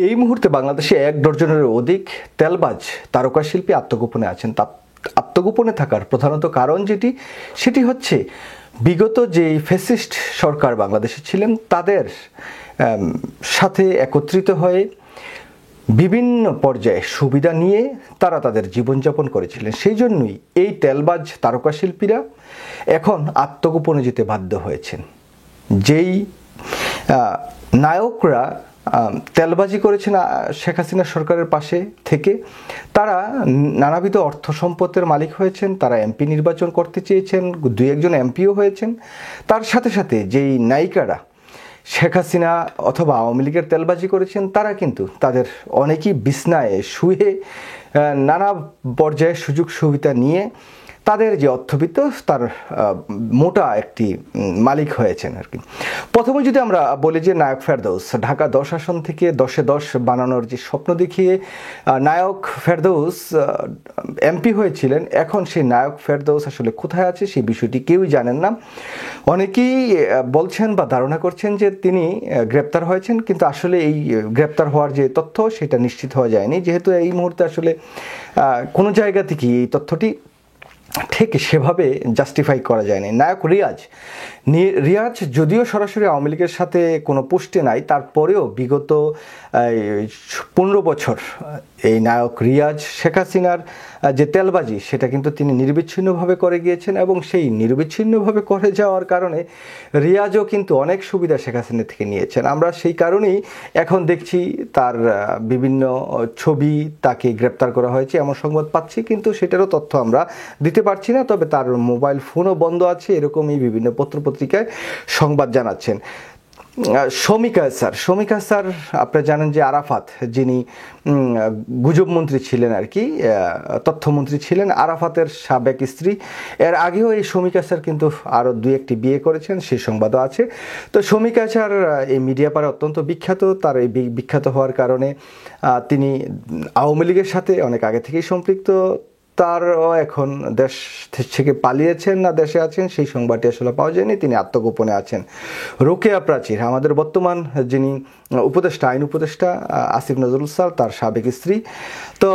এই মুহূর্তে বাংলাদেশে ১ ডজনেরও অধিক তেলবাজ তারকা শিল্পী আত্মগোপনে আছেন। আত্মগোপনে থাকার প্রধানত কারণ সেটি হচ্ছে বিগত যেই ফ্যাসিস্ট সরকার বাংলাদেশে ছিলেন তাদের সাথে একত্রিত হয়ে বিভিন্ন পর্যায়ে সুবিধা নিয়ে তারা তাদের জীবনযাপন করেছিলেন। সেই জন্যই এই তেলবাজ তারকা শিল্পীরা এখন আত্মগোপনে যেতে বাধ্য হয়েছেন। যেই নায়করা তেলবাজি করেছেন শেখ হাসিনা সরকারের পাশে থেকে, তারা নানাবিধ অর্থ সম্পদের মালিক হয়েছেন, তারা এমপি নির্বাচন করতে চেয়েছেন, ২-১ জন এমপিও হয়েছেন। তার সাথে সাথে যেই নায়িকারা শেখ হাসিনা অথবা আওয়ামী লীগের তেলবাজি করেছেন, তারা কিন্তু তাদের অনেকেই বিছনায় শুয়ে নানা পর্যায়ে সুযোগ সুবিধা নিয়ে তাদের যে অর্থবিত্ত তার মোটা একটি মালিক হয়েছেন আর কি। প্রথমে যদি আমরা বলি যে নায়ক ফেরদৌস ঢাকা ১০ আসন থেকে ১০-এ ১০ বানানোর যে স্বপ্ন দেখিয়ে নায়ক ফেরদৌস এমপি হয়েছিলেন, এখন সেই নায়ক ফেরদৌস আসলে কোথায় আছে সেই বিষয়টি কেউই জানেন না। অনেকেই বলছেন বা ধারণা করছেন যে তিনি গ্রেপ্তার হয়েছেন, কিন্তু আসলে এই গ্রেপ্তার হওয়ার যে তথ্য সেটা নিশ্চিত হওয়া যায়নি, যেহেতু এই মুহূর্তে আসলে কোনো জায়গা থেকে এই তথ্যটি ঠিক সেভাবে জাস্টিফাই করা যায়নি। নায়ক রিয়াজ যদিও সরাসরি আওয়ামী লীগের সাথে কোনো পোস্টে নাই, তারপরেও বিগত ১৫ বছর এই নায়ক রিয়াজ শেখ হাসিনার যে তেলবাজি সেটা কিন্তু তিনি নিরবিচ্ছিন্নভাবে করে গিয়েছেন, এবং সেই নিরবিচ্ছিন্নভাবে করে যাওয়ার কারণে রিয়াজও কিন্তু অনেক সুবিধা শেখ হাসিনা থেকে নিয়েছেন। আমরা সেই কারণেই এখন দেখছি তার বিভিন্ন ছবি তাকে গ্রেপ্তার করা হয়েছে এমন সংবাদ পাচ্ছি, কিন্তু সেটারও তথ্য আমরা দিতে পারছি না। তবে তার মোবাইল ফোনও বন্ধ আছে, এরকমই বিভিন্ন পত্রপত্রিকায় সংবাদ জানাচ্ছেন। শমিকা স্যার আপনারা জানেন যে আরাফাত, যিনি গুজব মন্ত্রী ছিলেন আর কি, তথ্যমন্ত্রী ছিলেন, আরাফাতের সাবেক স্ত্রী। এর আগেও এই শমিকা স্যার কিন্তু আরও ২-১টি বিয়ে করেছেন, সেই সংবাদও আছে। তো শমিকা স্যার এই মিডিয়া পাড়ায় অত্যন্ত বিখ্যাত। তার এই বিখ্যাত হওয়ার কারণে তিনি আওয়ামী লীগের সাথে অনেক আগে থেকেই সম্পৃক্ত। তারও এখন দেশ থেকে পালিয়েছেন না দেশে আছেন সেই সংবাদটি আসলে পাওয়া যায়নি, তিনি আত্মগোপনে আছেন। রোকেয়া প্রাচীর আমাদের বর্তমান যিনি উপদেষ্টা, আইন উপদেষ্টা আসিফ নজরুল স্যার, তার সাবেক স্ত্রী। তো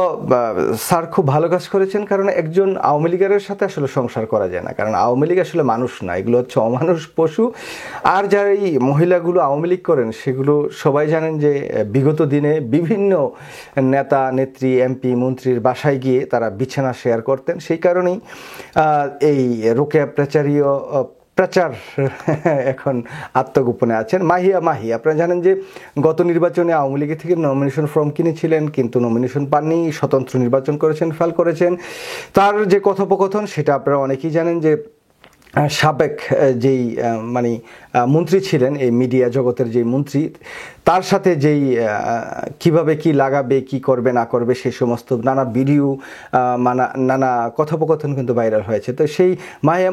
স্যার খুব ভালো কাজ করেছেন, কারণ একজন আওয়ামী লীগের সাথে আসলে সংসার করা যায় না, কারণ আওয়ামী লীগ আসলে মানুষ না, এগুলো হচ্ছে অমানুষ পশু। আর যারা এই মহিলাগুলো আওয়ামী লীগ করেন সেগুলো সবাই জানেন যে বিগত দিনে বিভিন্ন নেতা নেত্রী এমপি মন্ত্রীর বাসায় গিয়ে তারা বিছানা শেয়ার করতেন। সেই কারণেই এই রোকেয়া প্রাচার এখন আত্মগোপনে আছেন। মাহি আপনারা জানেন যে গত নির্বাচনে আওয়ামী লীগ থেকে নমিনেশন ফর্ম কিনেছিলেন, কিন্তু নমিনেশন পাননি, স্বতন্ত্র নির্বাচন করেছেন, ফাইল করেছেন। তার যে কথোপকথন সেটা আপনারা অনেকেই জানেন যে সাবেক যেই মন্ত্রী ছিলেন, এই মিডিয়া জগতের যেই মন্ত্রী, তার সাথে যেই কিভাবে কি লাগাবে কি করবে না করবে সেই সমস্ত নানা ভিডিও নানা কথোপকথন কিন্তু ভাইরাল হয়েছে। তো সেই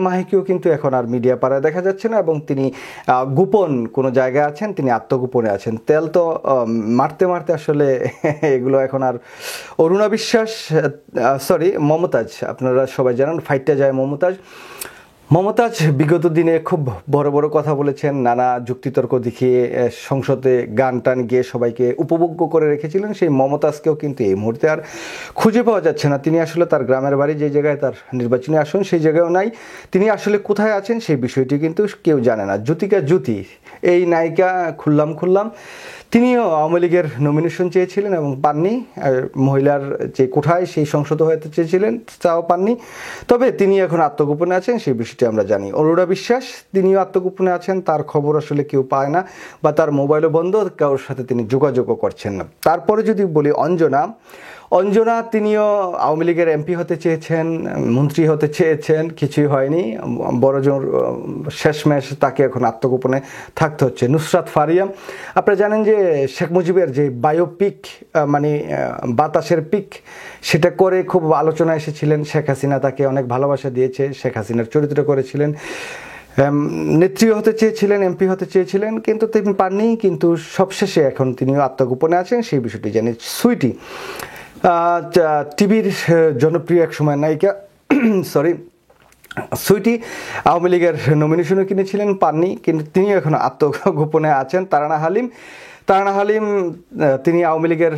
মাহিকেও কিন্তু এখন আর মিডিয়া পাড়ায় দেখা যাচ্ছে না, এবং তিনি গোপন কোনো জায়গায় আছেন, তিনি আত্মগোপনে আছেন। তেল তো মারতে মারতে আসলে এগুলো এখন আর অরুণা বিশ্বাস মমতাজ, আপনারা সবাই জানেন ফাইটটা যায় মমতাজ বিগত দিনে খুব বড় বড় কথা বলেছেন, নানা যুক্তিতর্ক দেখিয়ে সংসদে গান টান গিয়ে সবাইকে উপভোগ্য করে রেখেছিলেন। সেই মমতাজকেও কিন্তু এই মুহূর্তে আর খুঁজে পাওয়া যাচ্ছে না। তিনি আসলে তার গ্রামের বাড়ি যে জায়গায় তার নির্বাচনী আসন সেই জায়গায়ও নাই, তিনি আসলে কোথায় আছেন সেই বিষয়টি কিন্তু কেউ জানে না। জ্যোতি এই নায়িকা খুললাম তিনিও আওয়ামী লীগের নমিনেশন চেয়েছিলেন এবং পাননি, আর মহিলার যে কোঠায় সেই সংসদ হতে চেয়েছিলেন তাও পাননি। তবে তিনি এখন আত্মগোপনে আছেন সেই বিষয়টি আমরা জানি। অরুণা বিশ্বাস তিনিও আত্মগোপনে আছেন, তার খবর আসলে কেউ পায় না, বা তার মোবাইলও বন্ধ, কারোর সাথে তিনি যোগাযোগও করছেন না। তারপরে যদি বলি অঞ্জনা তিনিও আওয়ামী লীগের এমপি হতে চেয়েছেন, মন্ত্রী হতে চেয়েছেন, কিছুই হয়নি। বড়জোর শেষমেশ তাকে এখন আত্মগোপনে থাকতে হচ্ছে। নুসরাত ফারিয়া আপনারা জানেন যে শেখ মুজিবের যে বায়োপিক বাতাসের পিক সেটা করে খুব আলোচনা এসেছিলেন। শেখ হাসিনা তাকে অনেক ভালোবাসা দিয়েছে, শেখ হাসিনার চরিত্র করেছিলেন, নেত্রী হতে চেয়েছিলেন, এমপি হতে চেয়েছিলেন, কিন্তু তিনি পাননি। কিন্তু সবশেষে এখন তিনিও আত্মগোপনে আছেন সেই বিষয়টি জানি। সুইটি টিভির জনপ্রিয় এক সময় নায়িকা সুইটি আওয়ামী লীগের নমিনেশনও কিনেছিলেন, পাননি, কিন্তু তিনি এখন আত্মগোপনে আছেন। তারানা হালিম তারানা হালিম তিনি আওয়ামী লীগের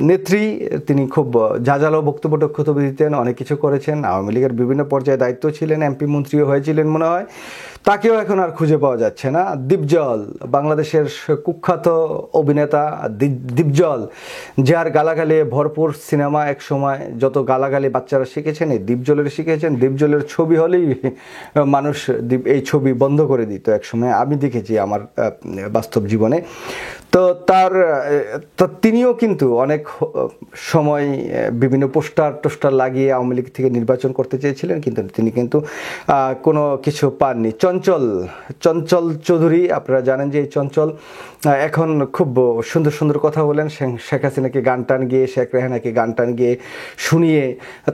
নেত্রী, তিনি খুব জাজালো বক্তব্য দিতেন, অনেক কিছু করেছেন, আওয়ামী লীগের বিভিন্ন পর্যায়ে দায়িত্ব ছিলেন, এমপি মন্ত্রীও হয়েছিলেন মনে হয়। তাকেও এখন আর খুঁজে পাওয়া যাচ্ছে না। দীপজল, বাংলাদেশের কুখ্যাত অভিনেতা দীপজল, যার গালাগালি ভরপুর সিনেমা, এক সময় যত গালাগালি বাচ্চারা শিখেছেন এই দীপজলের শিখেছেন। দীপজলের ছবি হলেই মানুষ এই ছবি বন্ধ করে দিত এক সময়, আমি দেখেছি আমার বাস্তব জীবনে। তো তিনিও কিন্তু অনেক সময় বিভিন্ন টোস্টার লাগিয়ে আওয়ামী লীগ থেকে নির্বাচন করতে চেয়েছিলেন, কিন্তু তিনি কিন্তু কোনো কিছু পাননি। চঞ্চল চৌধুরী, আপনারা জানেন যে এই চঞ্চল এখন খুব সুন্দর কথা বলেন, শেখ হাসিনাকে গান টান গিয়ে, শেখ রেহানাকে গান টান গিয়ে শুনিয়ে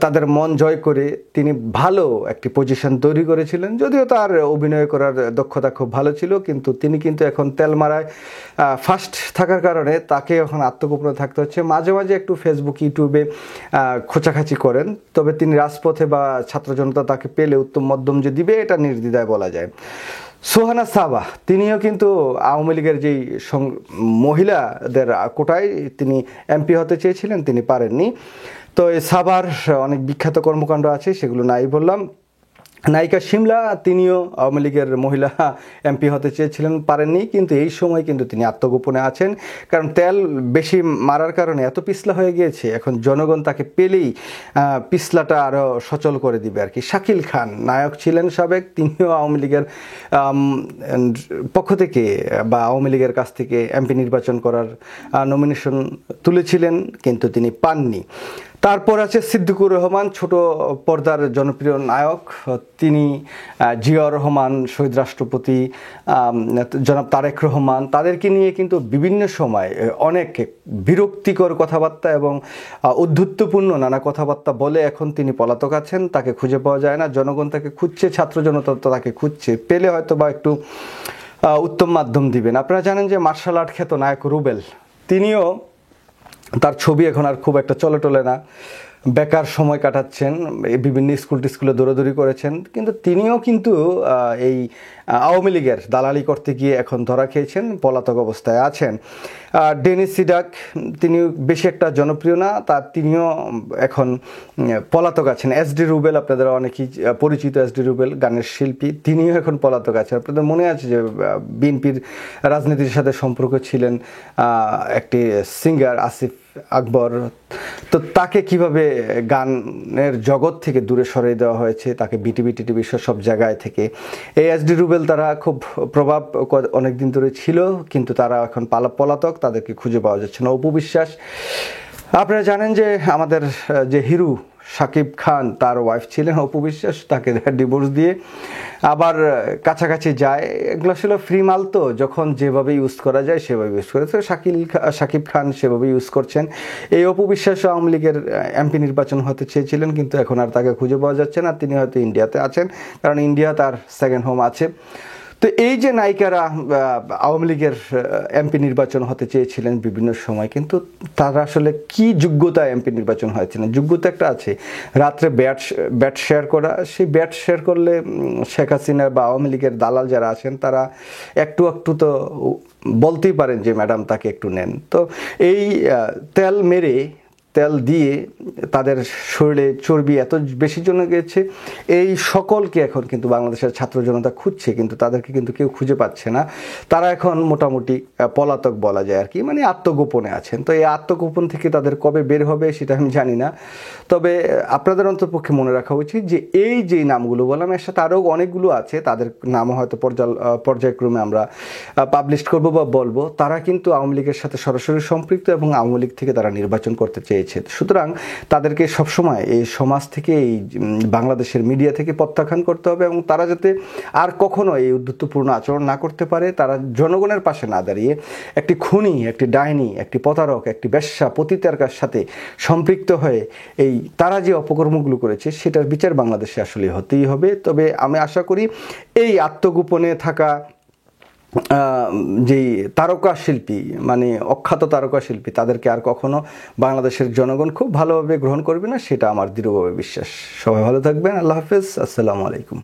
তাদের মন জয় করে তিনি ভালো একটি পজিশন তৈরি করেছিলেন। যদিও তার অভিনয় করার দক্ষতা খুব ভালো ছিল, কিন্তু তিনি কিন্তু এখন তেলমারায় ফার্স্ট থাকার কারণে তাকে এখন আত্মগোপনে থাকতে হচ্ছে। মাঝে মাঝে একটু ফেসবুক ইউটিউবে খোঁচাখাচি করেন, তবে তিনি রাজপথে বা ছাত্র জনতা তাকে পেলে উত্তম মধ্যম যে দিবে এটা নির্দ্বিধায় বলা যায়। সোহানা সাবা, তিনিও কিন্তু আওয়ামী লীগের যেই মহিলাদের কোটায় তিনি এমপি হতে চেয়েছিলেন, তিনি পারেননি। তো এই সাবার অনেক বিখ্যাত কর্মকাণ্ড আছে, সেগুলো নাই বললাম। নায়িকা শিমলা, তিনিও আওয়ামী লীগের মহিলা এমপি হতে চেয়েছিলেন, পারেননি, কিন্তু এই সময় কিন্তু তিনি আত্মগোপনে আছেন, কারণ তেল বেশি মারার কারণে এত পিছলা হয়ে গিয়েছে, এখন জনগণ তাকে পেলেই পিছলাটা আরও সচল করে দিবে আর কি। শাকিল খান নায়ক ছিলেন সাবেক, তিনিও আওয়ামী লীগের পক্ষ থেকে বা আওয়ামী লীগের কাছ থেকে এমপি নির্বাচন করার নমিনেশন তুলেছিলেন, কিন্তু তিনি পাননি। তারপর আছে সিদ্দিকুর রহমান, ছোট পর্দার জনপ্রিয় নায়ক, তিনি জিয়াউর রহমান, শহীদ রাষ্ট্রপতি জনাব তারেক রহমান, তাদেরকে নিয়ে কিন্তু বিভিন্ন সময় অনেক বিরক্তিকর কথাবার্তা এবং উদ্ধৃতপূর্ণ নানা কথাবার্তা বলে এখন তিনি পলাতক আছেন, তাকে খুঁজে পাওয়া যায় না। জনগণ তাকে খুঁজছে, ছাত্র জনতা তাকে খুঁজছে, পেলে হয়তো বা একটু উত্তম মাধ্যম দিবেন। আপনারা জানেন যে মার্শাল আর্ট খ্যাত নায়ক রুবেল, তিনিও তার ছবি এখন আর খুব একটা চলে না, বেকার সময় কাটাচ্ছেন, বিভিন্ন স্কুলে দৌড়াদৌড়ি করেছেন, কিন্তু তিনিও কিন্তু এই আওয়ামী লীগের দালালি করতে গিয়ে এখন ধরা খেয়েছেন, পলাতক অবস্থায় আছেন। ডেনিস সিডাক, তিনি বেশি একটা জনপ্রিয় না, তিনিও এখন পলাতক আছেন। এসডি রুবেল, আপনাদের অনেকেই পরিচিত, এসডি রুবেল গানের শিল্পী, তিনিও এখন পলাতক আছেন। আপনাদের মনে আছে যে বিএনপির রাজনীতির সাথে সম্পর্ক ছিলেন একটি সিঙ্গার আসিফ আকবর, তো তাকে কিভাবে গানের জগৎ থেকে দূরে সরিয়ে দেওয়া হয়েছে, তাকে বিটিভি টিভি সব জায়গায় থেকে। এই এসডি রুবেল তারা খুব প্রভাব অনেকদিন ধরে ছিল, কিন্তু তারা এখন পলাতক, তাদেরকে খুঁজে পাওয়া যাচ্ছে না। অপু বিশ্বাস, আপনারা জানেন যে আমাদের যে হিরো শাকিব খান, তার ওয়াইফ ছিলেন অপু বিশ্বাস, তাকে ডিভোর্স দিয়ে আবার কাছাকাছি যায়। এগুলো ছিল ফ্রি মাল, তো যখন যেভাবে ইউজ করা যায় সেভাবে ইউজ করেছে। শাকিব খান সেভাবে ইউজ করছেন। এই অপু বিশ্বাস আওয়ামী লীগের এমপি নির্বাচন হতে চেয়েছিলেন, কিন্তু এখন আর তাকে খুঁজে পাওয়া যাচ্ছে না। তিনি হয়তো ইন্ডিয়াতে আছেন, কারণ ইন্ডিয়া তার সেকেন্ড হোম আছে। তো এই যে নায়িকারা আওয়ামী লীগের এমপি নির্বাচন হতে চেয়েছিলেন বিভিন্ন সময়, কিন্তু তারা আসলে কি যোগ্যতা এমপি নির্বাচন হয়েছিলেন? যোগ্যতা একটা আছে, রাত্রে ব্যাট শেয়ার করা। সেই ব্যাট শেয়ার করলে শেখ হাসিনার বা আওয়ামী লীগের দালাল যারা আছেন তারা একটু তো বলতেই পারেন যে ম্যাডাম তাকে একটু নেন। তো এই তেল দিয়ে তাদের শরীরে চর্বি এত বেশি জমে গেছে, এই সকলকে এখন কিন্তু বাংলাদেশের ছাত্র জনতা খুঁজছে, কিন্তু তাদেরকে কিন্তু কেউ খুঁজে পাচ্ছে না। তারা এখন মোটামুটি পলাতক বলা যায় আর কি, মানে আত্মগোপনে আছেন। তো এই আত্মগোপন থেকে তাদের কবে বের হবে সেটা আমি জানি না, তবে আপনাদের অন্ততপক্ষে মনে রাখা উচিত যে এই যে নামগুলো বললাম, এর সাথে আরও অনেকগুলো আছে, তাদের নামও হয়তো পর্যায়ক্রমে আমরা পাবলিশ করবো বা বলবো। তারা কিন্তু আওয়ামী লীগের সাথে সরাসরি সম্পৃক্ত এবং আওয়ামী লীগ থেকে তারা নির্বাচন করতে চেয়েছে। সুতরাং তাদেরকে সবসময় এই সমাজ থেকে, এই বাংলাদেশের মিডিয়া থেকে প্রত্যাখ্যান করতে হবে, এবং তারা যাতে আর কখনো এই উদ্ধৃতপূর্ণ আচরণ না করতে পারে। তারা জনগণের পাশে না দাঁড়িয়ে একটি খুনি, একটি ডাইনি, একটি প্রতারক, একটি বেশ্যা পতিতার সাথে সম্পৃক্ত হয়ে এই তারা যে অপকর্মগুলো করেছে সেটার বিচার বাংলাদেশে আসলে হতেই হবে। তবে আমি আশা করি এই আত্মগোপনে থাকা যেই তারকা শিল্পী, মানে অখ্যাত তারকা শিল্পী, তাদেরকে আর কখনো বাংলাদেশের জনগণ খুব ভালোভাবে গ্রহণ করবে না, সেটা আমার দৃঢ়ভাবে বিশ্বাস। সবাই ভালো থাকবেন, আল্লাহ হাফেজ, আসসালামু আলাইকুম।